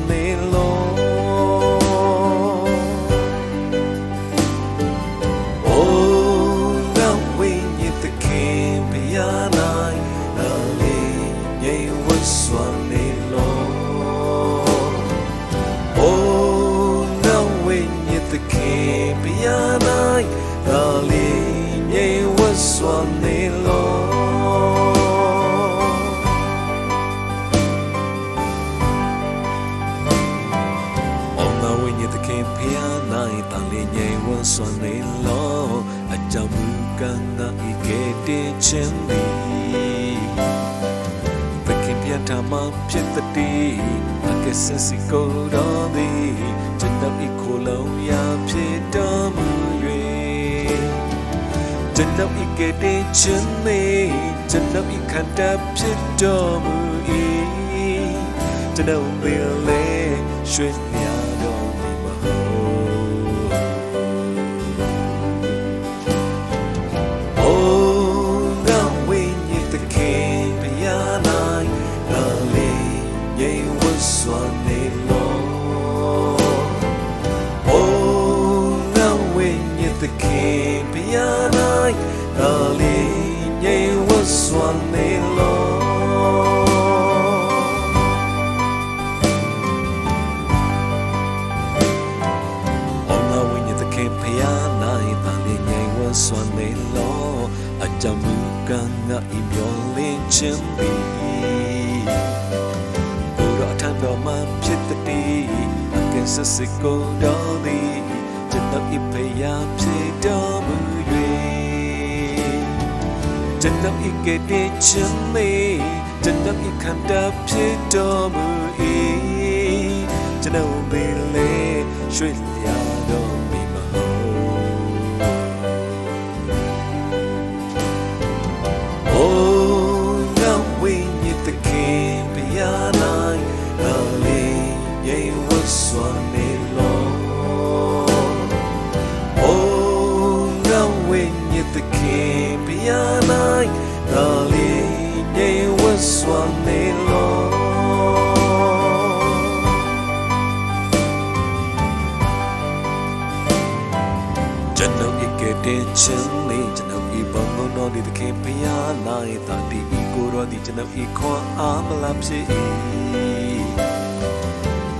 နေလောအိုးငါဝိညာဉ်သခင်ဘုရား၌နာလေးငြိမ်ဝတ်စွာနေလောအိုးငါဝိညာဉ်သခင်ဘုရား၌နာလေးငြိမ်ဝတ်စွာနေလောစွမ်းနေလောအကြောင်းမူကံငါဤကဲ့တင်ခြင်းသည်သခင်ပြတ်ထမဖြစ်သည်အကယ်စစီကိုတော်သည်ကျွန်တော်ဤခိုလုံးရာဖြစ်တော်မူ၍ကျွန်တော်ဤကဲ့တင်ခြင်းသည်ကျွန်တော်ဤခန္ဓာဖြစ်တော်မူ၏ကျွန်တော်သည်လေရွှေမြာတော်စွာနေလောအိုးငါဝိညာဉ်သခင်ဘုရား၌ဒါလေးငြိမ်ဝတ်စွာနေလောအိုးငါဝိညာဉ်သခင်ဘုရား၌ဒါလေးငြိမ်ဝတ်စွာနေလောအကြောင်းမူကားငါဤမျောလင်းခြင်းသည်တော်မှဖြစ်သည်အကယ်စစစ်ကိုတော်သည်ကျွန်တော်ဤဖယားဖြစ်တော်မူ၍ကျွန်တော်ဤကဲ့တဲ့ခြင်းမေကျွန်တော်ဤခန္ဓာဖြစ်တော်မူ၏ကျွန်တော်ဒီလေရွှေလျာတော်မူမဟုတ်ငါဝိညာဉ်သခင်ဘုရား၌စွာနေလောအိုးငါဝိညာဉ်သခင်ဘုရား၌ဒါလေးငြိမ်ဝတ်စွာနေလောကျွန်တော်ဤကဲ့တဲ့ခြင်းလေးကျွန်တော်ဤဘုံတော်ဒီသခင်ဘုရား၌တာတီဤကိုယ်တော်ဒီကျွန်တော်ဤခွန်အားမလားဖြစ်၏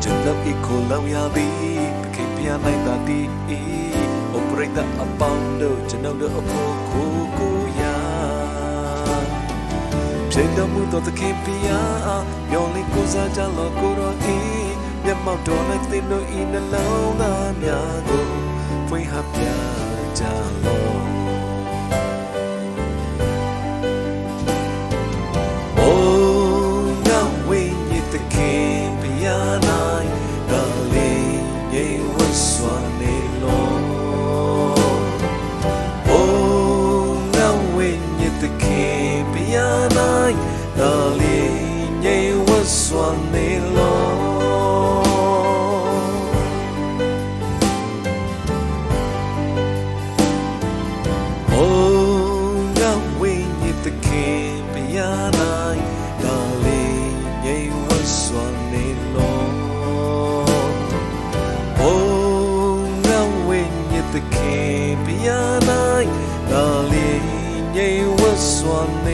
ကျွန်တော်ဤကိုလောင်ရသည်သခင်ဘုရား၌တာတီဤဩပရိသတ်အပေါင်းတို့ကျွန်တော်တို့အဖို့ကိုရာဖြစ်တော်မူသောသခင်ဘုရားမျော်လင့်ကိုးစားကြလောကိုယ်တော်ဤမျက်မှောက်တော်၌သင်တို့ဤနှလုံးသားများကိုဖွင့်ဟပ်ပြကြလောအိုးငါဝိညာဉ်သခင်ဘုရား၌ဒါလေးငြိမ်ဝတ်စွာနေလောအိုးငါဝိညာဉ်သခင်ဘုရား၌ဒါလေးငြိမ်ဝတ်စွာနေလောအိုးငါဝိညာဉ်သခင်ဘုရား၌ဒါလေးငြိမ်ဝတ်စွာနေလောအိုးငါဝိညာဉ်သခင်ဘုရား၌ဒါလေးငြိမ်ဝတ်စွာနေ